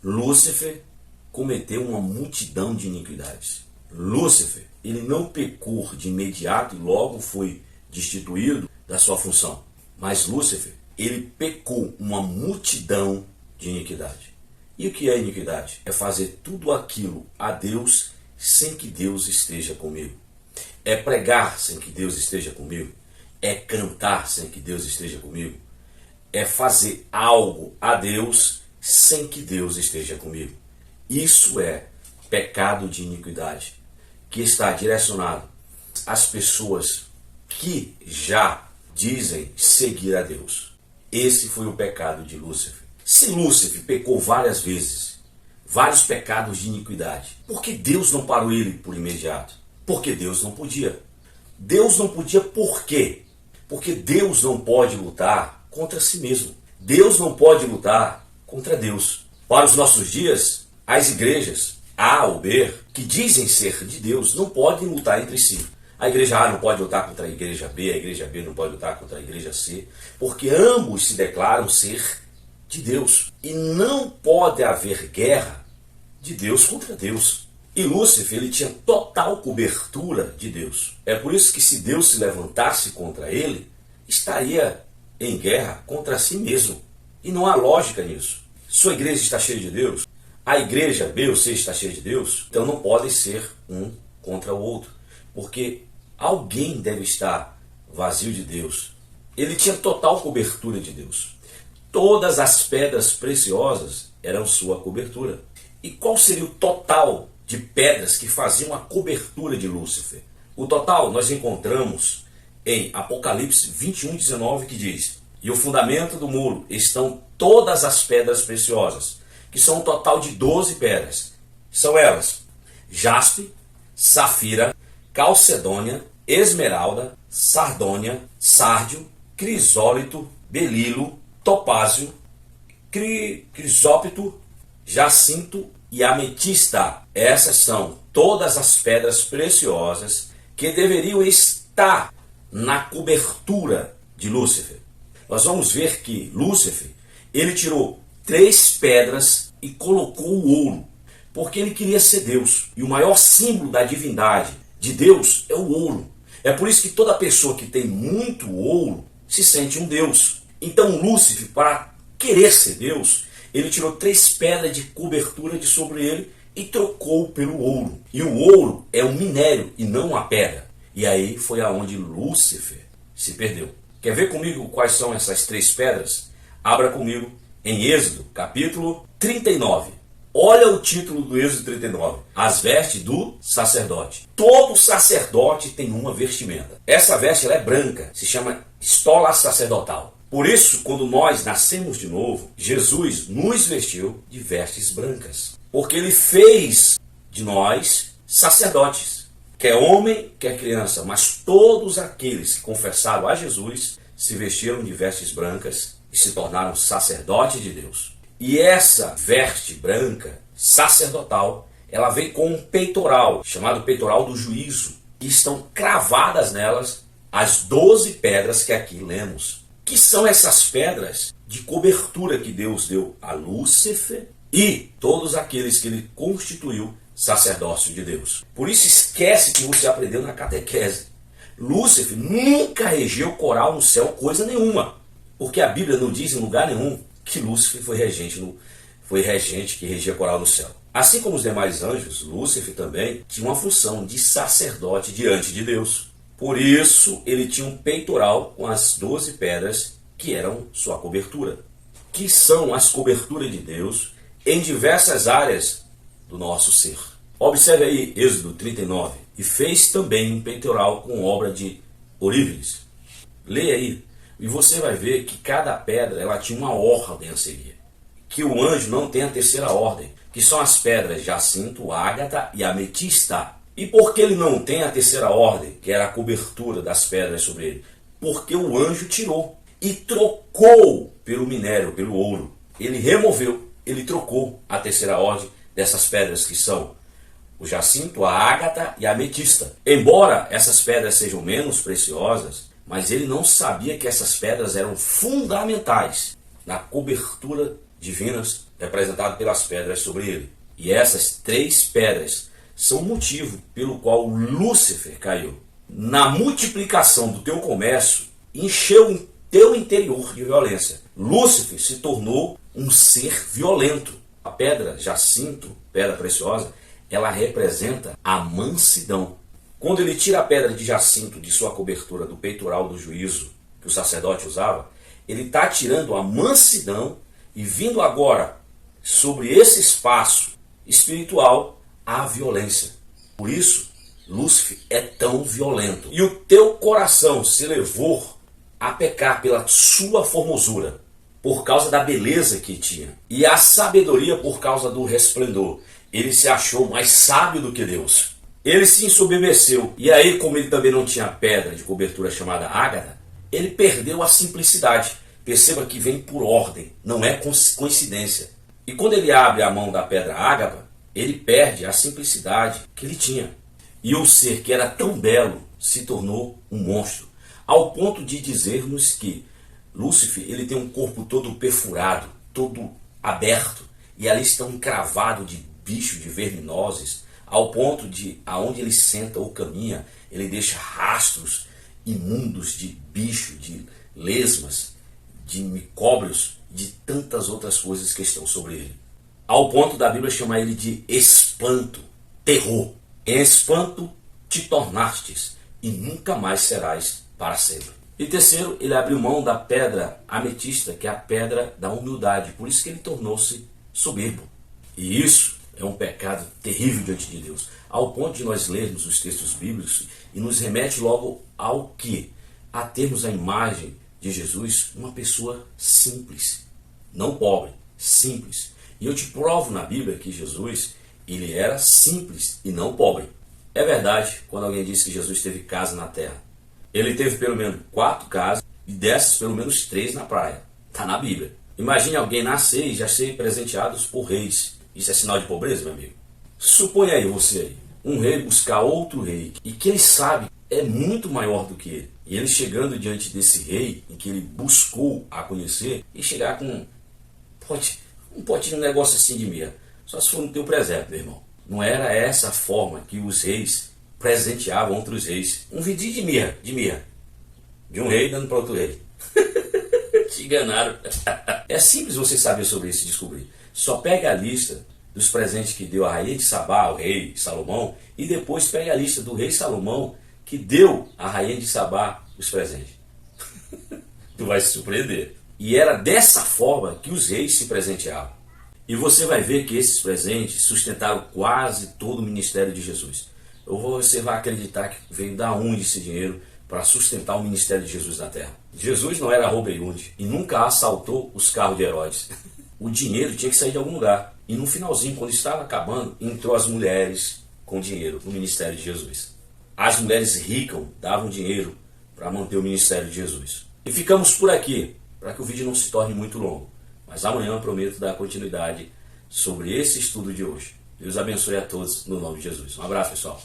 Lúcifer cometeu uma multidão de iniquidades. Lúcifer, ele não pecou de imediato e logo foi destituído da sua função. Mas Lúcifer, ele pecou uma multidão de iniquidade. E o que é iniquidade? É fazer tudo aquilo a Deus sem que Deus esteja comigo. É pregar sem que Deus esteja comigo. É cantar sem que Deus esteja comigo. É fazer algo a Deus sem que Deus esteja comigo. Isso é pecado de iniquidade, que está direcionado às pessoas que já dizem seguir a Deus. Esse foi o pecado de Lúcifer. Se Lúcifer pecou várias vezes, vários pecados de iniquidade, por que Deus não parou ele por imediato? Porque Deus não podia. Deus não podia por quê? Porque Deus não pode lutar contra si mesmo. Deus não pode lutar contra Deus. Para os nossos dias, as igrejas A ou B, que dizem ser de Deus, não podem lutar entre si. A igreja A não pode lutar contra a igreja B não pode lutar contra a igreja C, porque ambos se declaram ser de Deus. E não pode haver guerra de Deus contra Deus. E Lúcifer, ele tinha total cobertura de Deus. É por isso que se Deus se levantasse contra ele, estaria em guerra contra si mesmo. E não há lógica nisso. Sua igreja está cheia de Deus, a igreja B ou C está cheia de Deus, então não podem ser um contra o outro. Porque alguém deve estar vazio de Deus. Ele tinha total cobertura de Deus. Todas as pedras preciosas eram sua cobertura. E qual seria o total de pedras que faziam a cobertura de Lúcifer? O total nós encontramos em Apocalipse 21:19, que diz: e o fundamento do muro estão todas as pedras preciosas, que são um total de 12 pedras. São elas: jaspe, safira, calcedônia, esmeralda, sardônia, sárdio, crisólito, belilo, topázio, crisópito, jacinto e ametista. Essas são todas as pedras preciosas que deveriam estar na cobertura de Lúcifer. Nós vamos ver que Lúcifer, ele tirou 3 pedras e colocou o ouro, porque ele queria ser Deus. E o maior símbolo da divindade de Deus é o ouro. É por isso que toda pessoa que tem muito ouro se sente um Deus. Então Lúcifer, para querer ser Deus, ele tirou 3 pedras de cobertura de sobre ele e trocou pelo ouro. E o ouro é um minério e não uma pedra. E aí foi aonde Lúcifer se perdeu. Quer ver comigo quais são essas 3 pedras? Abra comigo em Êxodo, capítulo 39. Olha o título do Êxodo 39. As vestes do sacerdote. Todo sacerdote tem uma vestimenta. Essa veste ela é branca, se chama estola sacerdotal. Por isso, quando nós nascemos de novo, Jesus nos vestiu de vestes brancas. Porque ele fez de nós sacerdotes. Quer homem, quer criança, mas todos aqueles que confessaram a Jesus se vestiram de vestes brancas e se tornaram sacerdotes de Deus. E essa veste branca, sacerdotal, ela vem com um peitoral, chamado peitoral do juízo, e estão cravadas nelas as 12 pedras que aqui lemos. Que são essas pedras de cobertura que Deus deu a Lúcifer e todos aqueles que ele constituiu sacerdócio de Deus. Por isso esquece que você aprendeu na catequese. Lúcifer nunca regeu coral no céu, coisa nenhuma. Porque a Bíblia não diz em lugar nenhum que Lúcifer foi regente que regia coral no céu. Assim como os demais anjos, Lúcifer também tinha uma função de sacerdote diante de Deus. Por isso ele tinha um peitoral com as 12 pedras que eram sua cobertura. Que são as coberturas de Deus em diversas áreas do nosso ser. Observe aí Êxodo 39. E fez também um peitoral com obra de ourives. Leia aí. E você vai ver que cada pedra ela tinha uma ordem a seguir. Que o anjo não tem a terceira ordem, que são as pedras jacinto, ágata e ametista. E por que ele não tem a terceira ordem, que era a cobertura das pedras sobre ele? Porque o anjo tirou e trocou pelo minério, pelo ouro. Ele removeu, ele trocou a terceira ordem dessas pedras que são o jacinto, a ágata e a ametista. Embora essas pedras sejam menos preciosas, mas ele não sabia que essas pedras eram fundamentais na cobertura divina representado pelas pedras sobre ele. E essas 3 pedras são o motivo pelo qual Lúcifer caiu. Na multiplicação do teu comércio, encheu o teu interior de violência. Lúcifer se tornou um ser violento. A pedra jacinto, pedra preciosa, ela representa a mansidão. Quando ele tira a pedra de jacinto de sua cobertura do peitoral do juízo, que o sacerdote usava, ele está tirando a mansidão e vindo agora sobre esse espaço espiritual a violência. Por isso, Lúcifer é tão violento. E o teu coração se levou a pecar pela sua formosura, por causa da beleza que tinha, e a sabedoria por causa do resplendor. Ele se achou mais sábio do que Deus. Ele se ensoberbeceu. E aí, como ele também não tinha pedra de cobertura chamada ágata, ele perdeu a simplicidade. Perceba que vem por ordem, não é coincidência. E quando ele abre a mão da pedra ágata, ele perde a simplicidade que ele tinha. E o ser que era tão belo se tornou um monstro, ao ponto de dizermos que Lúcifer ele tem um corpo todo perfurado, todo aberto, e ali está um cravado de bichos, de verminoses, ao ponto de, aonde ele senta ou caminha, ele deixa rastros imundos de bicho, de lesmas, de micóbrios, de tantas outras coisas que estão sobre ele. Ao ponto da Bíblia chamar ele de espanto, terror. Em espanto te tornastes, e nunca mais serás para sempre. E terceiro, ele abriu mão da pedra ametista, que é a pedra da humildade. Por isso que ele tornou-se soberbo. E isso é um pecado terrível diante de Deus, ao ponto de nós lermos os textos bíblicos e nos remete logo ao que? A termos a imagem de Jesus, uma pessoa simples, não pobre, simples. E eu te provo na Bíblia que Jesus, ele era simples e não pobre. É verdade quando alguém diz que Jesus teve casa na terra. Ele teve pelo menos 4 casas e dessas pelo menos 3 na praia. Está na Bíblia. Imagine alguém nascer e já ser presenteados por reis. Isso é sinal de pobreza, meu amigo? Suponha aí você aí, um rei buscar outro rei e que ele sabe é muito maior do que ele. E ele chegando diante desse rei em que ele buscou a conhecer e chegar com um potinho, um negócio assim de mirra. Só se for no teu presépio, meu irmão. Não era essa a forma que os reis presenteavam outros reis. Um vidinho de mirra. De um rei dando para outro rei. Te enganaram. É simples você saber sobre isso e descobrir. Só pega a lista dos presentes que deu a rainha de Sabá ao rei Salomão e depois pega a lista do rei Salomão que deu à rainha de Sabá os presentes. Tu vai se surpreender. E era dessa forma que os reis se presenteavam. E você vai ver que esses presentes sustentaram quase todo o ministério de Jesus. Ou você vai acreditar que veio da onde esse dinheiro para sustentar o ministério de Jesus na terra. Jesus não era Robin Hood e nunca assaltou os carros de Herodes. O dinheiro tinha que sair de algum lugar. E no finalzinho, quando estava acabando, entrou as mulheres com dinheiro no ministério de Jesus. As mulheres ricas davam dinheiro para manter o ministério de Jesus. E ficamos por aqui, para que o vídeo não se torne muito longo. Mas amanhã eu prometo dar continuidade sobre esse estudo de hoje. Deus abençoe a todos no nome de Jesus. Um abraço, pessoal.